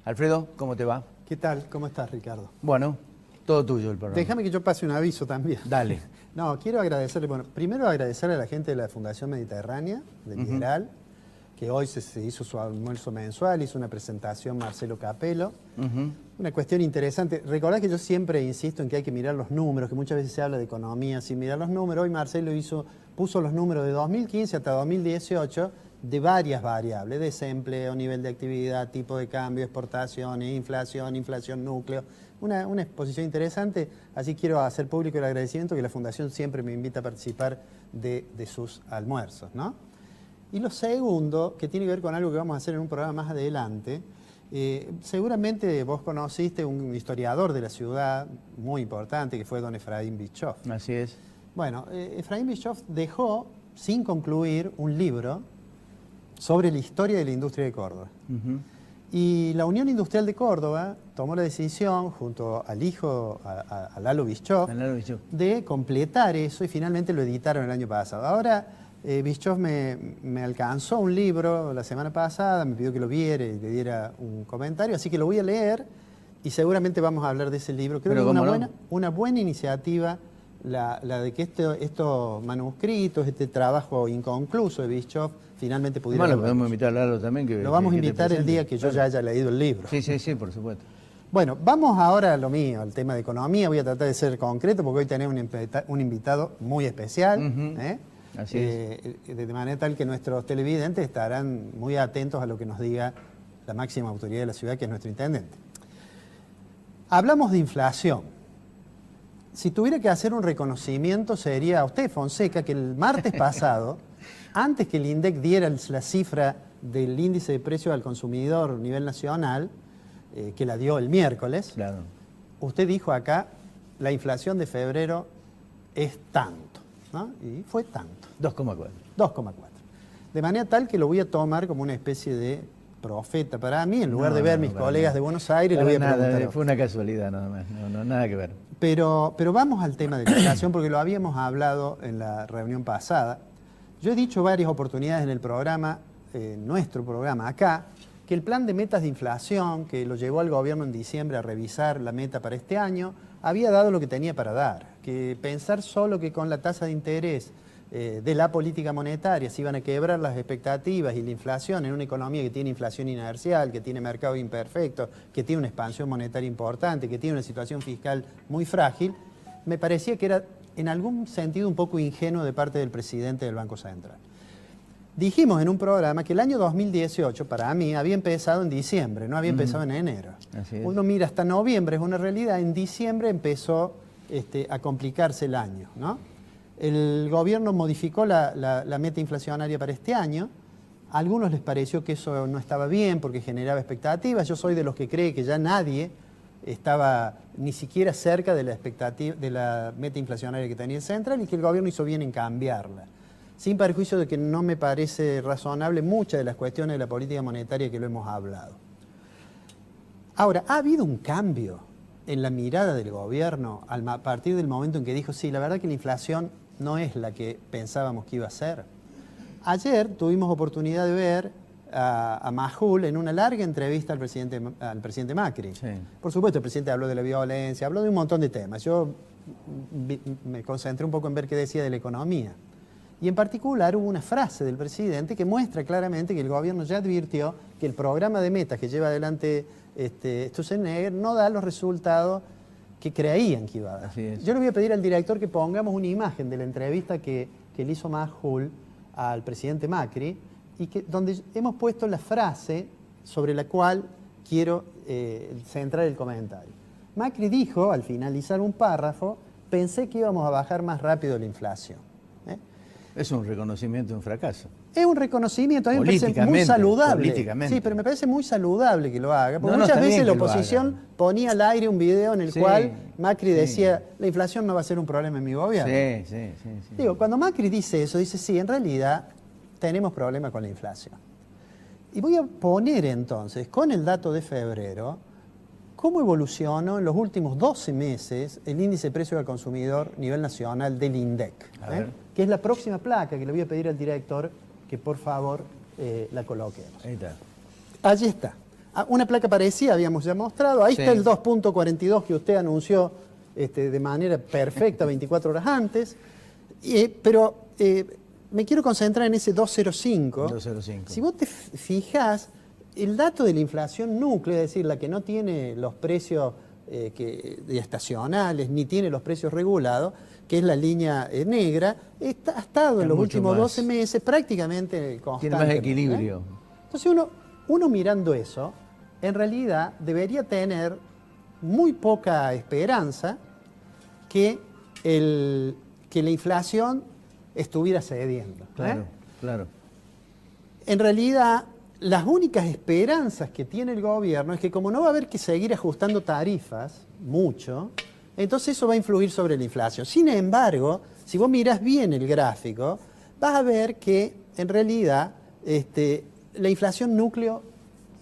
Alfredo, ¿cómo te va? ¿Qué tal? ¿Cómo estás, Ricardo? Bueno, todo tuyo el programa. Déjame que yo pase un aviso también. Dale. No, quiero agradecerle, bueno, primero agradecerle a la gente de la Fundación Mediterránea, de Liberal, que hoy se hizo su almuerzo mensual, hizo una presentación Marcelo Capello. Una cuestión interesante. Recordad que yo siempre insisto en que hay que mirar los números, que muchas veces se habla de economía sin mirar los números. Hoy Marcelo puso los números de 2015 hasta 2018 de varias variables: desempleo, nivel de actividad, tipo de cambio, exportaciones, inflación núcleo. Una exposición interesante, así quiero hacer público el agradecimiento que la Fundación siempre me invita a participar de sus almuerzos, ¿no? Y lo segundo, que tiene que ver con algo que vamos a hacer en un programa más adelante, seguramente vos conociste un historiador de la ciudad muy importante, que fue don Efraín Bischoff. Así es. Bueno, Efraín Bischoff dejó, sin concluir, un libro sobre la historia de la industria de Córdoba. Y la Unión Industrial de Córdoba tomó la decisión, junto al hijo, a Lalo Bischoff, de completar eso, y finalmente lo editaron el año pasado. Ahora, Bischoff me alcanzó un libro la semana pasada, me pidió que lo viera y le diera un comentario, así que lo voy a leer y seguramente vamos a hablar de ese libro. Creo que es una buena iniciativa la de que estos manuscritos, este trabajo inconcluso de Bischoff, finalmente pudiera... Bueno, lo podemos invitar a Lalo también. Lo vamos a invitar el día que yo ya haya leído el libro. Sí, por supuesto. Bueno, vamos ahora a lo mío, al tema de economía. Voy a tratar de ser concreto porque hoy tenemos un invitado muy especial. Así es. De manera tal que nuestros televidentes estarán muy atentos a lo que nos diga la máxima autoridad de la ciudad, que es nuestro intendente. Hablamos de inflación. Si tuviera que hacer un reconocimiento, sería a usted, Fonseca, que el martes pasado, antes que el INDEC diera la cifra del índice de precios al consumidor a nivel nacional, que la dio el miércoles, claro, usted dijo acá, la inflación de febrero es tanto, ¿no? Y fue tanto. 2,4. 2,4. De manera tal que lo voy a tomar como una especie de profeta para mí, en lugar de ver mis colegas de Buenos Aires, le voy a preguntar. Fue una casualidad nada más, no, nada que ver. Pero vamos al tema de la inflación, porque lo habíamos hablado en la reunión pasada. Yo he dicho varias oportunidades en el programa, nuestro programa acá, que el plan de metas de inflación, que lo llevó al gobierno en diciembre a revisar la meta para este año, había dado lo que tenía para dar. Que pensar solo que con la tasa de interés de la política monetaria se iban a quebrar las expectativas y la inflación en una economía que tiene inflación inercial, que tiene mercado imperfecto, que tiene una expansión monetaria importante, que tiene una situación fiscal muy frágil, me parecía que era en algún sentido un poco ingenuo de parte del presidente del Banco Central. Dijimos en un programa que el año 2018, para mí, había empezado en diciembre, no había empezado en enero. Uno mira hasta noviembre, es una realidad, en diciembre empezó a complicarse el año, ¿no? El gobierno modificó la meta inflacionaria para este año. A algunos les pareció que eso no estaba bien porque generaba expectativas. Yo soy de los que cree que ya nadie estaba ni siquiera cerca de la expectativa de la meta inflacionaria que tenía el Central, y que el gobierno hizo bien en cambiarla. Sin perjuicio de que no me parece razonable muchas de las cuestiones de la política monetaria que lo hemos hablado. Ahora, ha habido un cambio en la mirada del gobierno a partir del momento en que dijo, sí, la verdad que la inflación no es la que pensábamos que iba a ser. Ayer tuvimos oportunidad de ver a Majul en una larga entrevista al presidente Macri. Sí. Por supuesto, el presidente habló de la violencia, habló de un montón de temas. Yo me concentré un poco en ver qué decía de la economía. Y en particular hubo una frase del presidente que muestra claramente que el gobierno ya advirtió que el programa de metas que lleva adelante Sturzenegger no da los resultados que creían que iba a dar. Yo le voy a pedir al director que pongamos una imagen de la entrevista que le hizo Majul al presidente Macri, y donde hemos puesto la frase sobre la cual quiero centrar el comentario. Macri dijo, al finalizar un párrafo, pensé que íbamos a bajar más rápido la inflación. Es un reconocimiento de un fracaso. Es un reconocimiento, a mí me parece muy saludable. Sí, pero me parece muy saludable que lo haga. Porque muchas veces la oposición ponía al aire un video en el cual Macri decía, la inflación no va a ser un problema en mi gobierno. Sí. Digo, cuando Macri dice eso, dice, sí, en realidad tenemos problemas con la inflación. Y voy a poner entonces, con el dato de febrero, cómo evolucionó en los últimos 12 meses el índice de precio al consumidor a nivel nacional del INDEC, que es la próxima placa que le voy a pedir al director que por favor la coloquemos. Ahí está. Allí está. Una placa parecida habíamos ya mostrado. Ahí está el 2.42 que usted anunció de manera perfecta 24 horas antes. Pero me quiero concentrar en ese 2.05. 2.05. Si vos te fijás, el dato de la inflación núclea, es decir, la que no tiene los precios estacionales ni tiene los precios regulados, que es la línea negra, ha estado en los últimos 12 meses prácticamente constante. Tiene más equilibrio. Entonces uno mirando eso, en realidad debería tener muy poca esperanza que la inflación estuviera cediendo. Claro, claro. En realidad, las únicas esperanzas que tiene el gobierno es que como no va a haber que seguir ajustando tarifas mucho, entonces eso va a influir sobre la inflación. Sin embargo, si vos mirás bien el gráfico, vas a ver que en realidad la inflación núcleo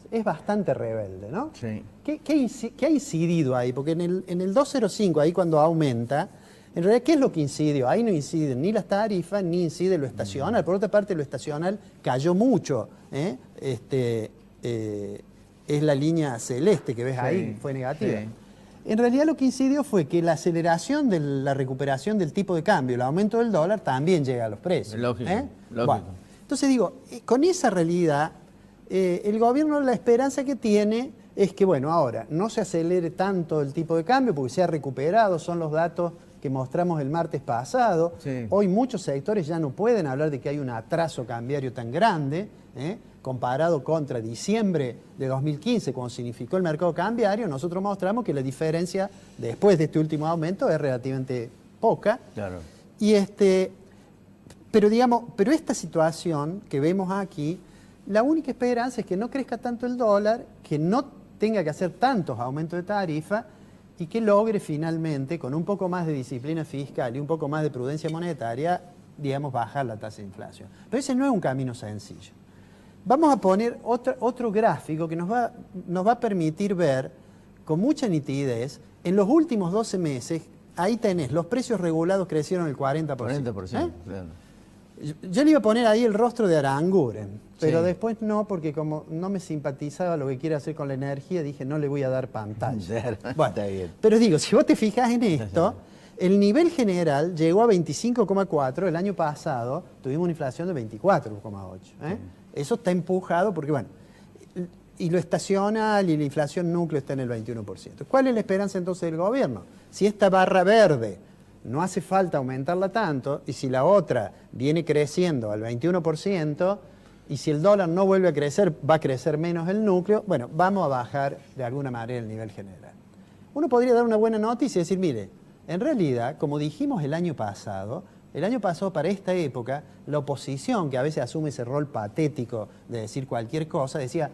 es bastante rebelde, ¿no? Sí. ¿Qué ha incidido ahí? Porque en el 2.05, ahí cuando aumenta, en realidad, ¿qué es lo que incidió? Ahí no inciden ni las tarifas, ni incide lo estacional. Por otra parte, lo estacional cayó mucho. Es la línea celeste que ves ahí, fue negativa. Sí. En realidad lo que incidió fue que la aceleración de la recuperación del tipo de cambio, el aumento del dólar, también llega a los precios. Lógico, lógico. Bueno, entonces digo, con esa realidad, el gobierno, la esperanza que tiene es que, bueno, ahora no se acelere tanto el tipo de cambio porque se ha recuperado, son los datos que mostramos el martes pasado. Sí. Hoy muchos sectores ya no pueden hablar de que hay un atraso cambiario tan grande, comparado contra diciembre de 2015, cuando significó el mercado cambiario. Nosotros mostramos que la diferencia después de este último aumento es relativamente poca. Claro. Pero esta situación que vemos aquí, la única esperanza es que no crezca tanto el dólar, que no tenga que hacer tantos aumentos de tarifa y que logre finalmente, con un poco más de disciplina fiscal y un poco más de prudencia monetaria, digamos, bajar la tasa de inflación. Pero ese no es un camino sencillo. Vamos a poner otro gráfico que nos va a permitir ver con mucha nitidez, en los últimos 12 meses, ahí tenés, los precios regulados crecieron el 40%. 40%, claro. Yo le iba a poner ahí el rostro de Aranguren, pero Sí. después no, porque como no me simpatizaba lo que quiere hacer con la energía, dije no le voy a dar pantalla. Claro, Bueno, está bien. pero digo, si vos te fijas en esto, el nivel general llegó a 25,4, el año pasado tuvimos una inflación de 24,8. Eso está empujado porque, bueno, y lo estacional y la inflación núcleo está en el 21%. ¿Cuál es la esperanza entonces del gobierno? Si esta barra verde no hace falta aumentarla tanto, y si la otra viene creciendo al 21%, y si el dólar no vuelve a crecer, va a crecer menos el núcleo, bueno, vamos a bajar de alguna manera el nivel general. Uno podría dar una buena noticia y decir, mire, en realidad, como dijimos el año pasado para esta época, la oposición, que a veces asume ese rol patético de decir cualquier cosa, decía,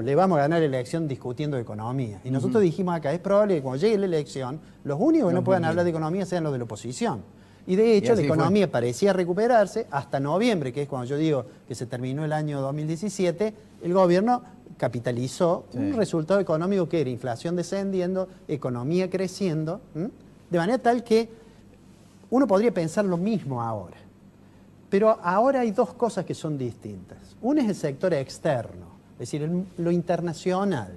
le vamos a ganar la elección discutiendo de economía. Y nosotros dijimos acá, es probable que cuando llegue la elección, los únicos que no puedan hablar de economía sean los de la oposición. Y de hecho, la economía parecía recuperarse hasta noviembre, que es cuando yo digo que se terminó el año 2017, el gobierno capitalizó un resultado económico que era inflación descendiendo, economía creciendo, de manera tal que uno podría pensar lo mismo ahora. Pero ahora hay dos cosas que son distintas. Una es el sector externo, es decir, lo internacional.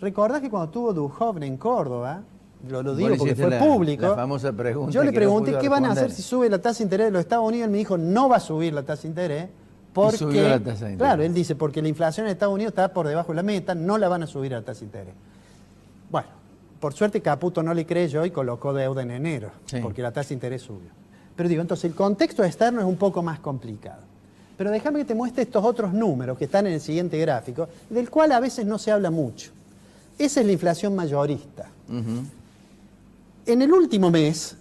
¿Recordás que cuando tuvo Duhovne en Córdoba, lo digo porque fue público, la famosa pregunta yo le pregunté no qué van a responder. hacer si sube la tasa de interés de los Estados Unidos? Él me dijo, no va a subir la tasa de interés. Porque, y subió la tasa de interés. Claro, él dice, porque la inflación en Estados Unidos está por debajo de la meta, no la van a subir a la tasa de interés. Bueno, por suerte Caputo no le creyó y colocó deuda en enero, porque la tasa de interés subió. Pero digo, entonces el contexto externo es un poco más complicado. Pero déjame que te muestre estos otros números que están en el siguiente gráfico, del cual a veces no se habla mucho. Esa es la inflación mayorista. En el último mes,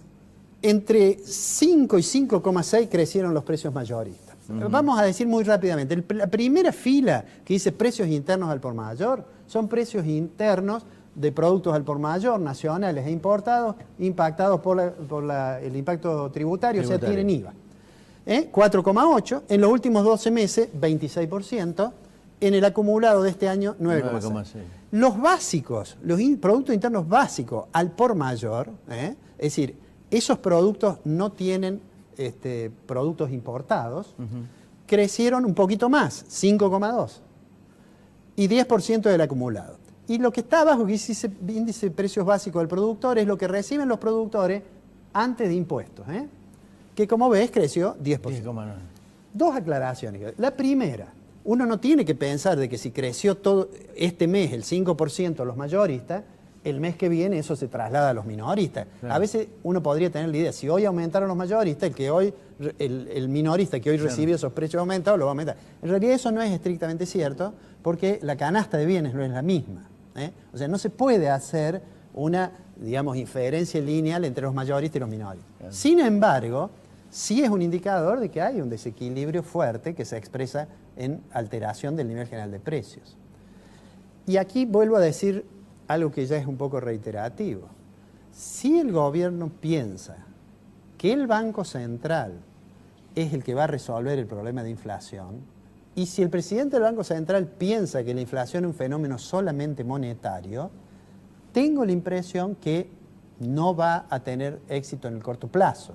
entre 5 y 5,6 crecieron los precios mayoristas. Vamos a decir muy rápidamente, la primera fila que dice precios internos al por mayor, son precios internos de productos al por mayor, nacionales e importados, impactados por el impacto tributario, o sea, tienen IVA. 4,8, en los últimos 12 meses, 26%, en el acumulado de este año, 9,6. Los básicos, los productos internos básicos al por mayor, es decir, esos productos no tienen productos importados, crecieron un poquito más, 5,2. y 10% del acumulado. Y lo que está abajo, que es índice de precios básicos del productor, es lo que reciben los productores antes de impuestos, que como ves creció 10%. 10,9. Dos aclaraciones. La primera, uno no tiene que pensar de que si creció todo este mes el 5% los mayoristas, el mes que viene eso se traslada a los minoristas. Claro. A veces uno podría tener la idea, si hoy aumentaron los mayoristas, el minorista que hoy recibe esos precios aumentados lo va a aumentar. En realidad eso no es estrictamente cierto, porque la canasta de bienes no es la misma. O sea, no se puede hacer una, digamos, inferencia lineal entre los mayoristas y los minoristas. Claro. Sin embargo, sí es un indicador de que hay un desequilibrio fuerte que se expresa en alteración del nivel general de precios. Y aquí vuelvo a decir algo que ya es un poco reiterativo. Si el gobierno piensa que el Banco Central es el que va a resolver el problema de inflación, y si el presidente del Banco Central piensa que la inflación es un fenómeno solamente monetario, tengo la impresión que no va a tener éxito en el corto plazo.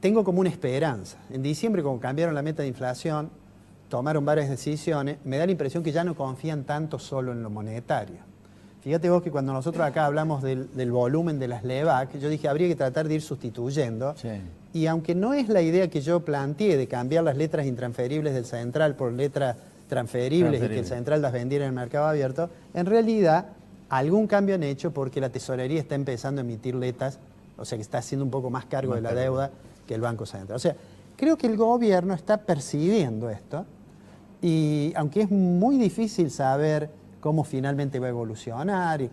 Tengo como una esperanza. En diciembre, como cambiaron la meta de inflación, tomaron varias decisiones, me da la impresión que ya no confían tanto solo en lo monetario. Fíjate vos que cuando nosotros acá hablamos del volumen de las LEVAC, yo dije habría que tratar de ir sustituyendo. Sí. Y aunque no es la idea que yo planteé de cambiar las letras intransferibles del central por letras transferibles y que el central las vendiera en el mercado abierto, en realidad algún cambio han hecho porque la tesorería está empezando a emitir letras, o sea que está haciendo un poco más cargo de la deuda que el Banco Central. O sea, creo que el gobierno está percibiendo esto y aunque es muy difícil saber cómo finalmente va a evolucionar y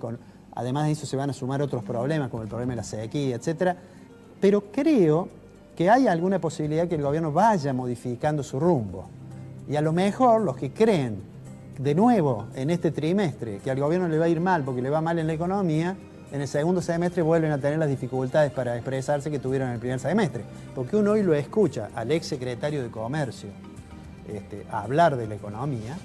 además de eso se van a sumar otros problemas como el problema de la sequía, etcétera, pero creo que hay alguna posibilidad que el gobierno vaya modificando su rumbo. Y a lo mejor los que creen de nuevo en este trimestre que al gobierno le va a ir mal porque le va mal en la economía, en el segundo semestre vuelven a tener las dificultades para expresarse que tuvieron en el primer semestre. Porque uno hoy lo escucha al ex secretario de Comercio hablar de la economía,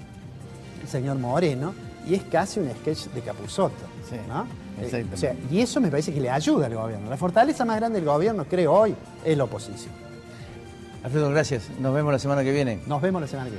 el señor Moreno, y es casi un sketch de Capusotto. Sí, ¿no? exactamente. O sea, y eso me parece que le ayuda al gobierno. La fortaleza más grande del gobierno, creo hoy, es la oposición. Alfredo, gracias. Nos vemos la semana que viene. Nos vemos la semana que viene.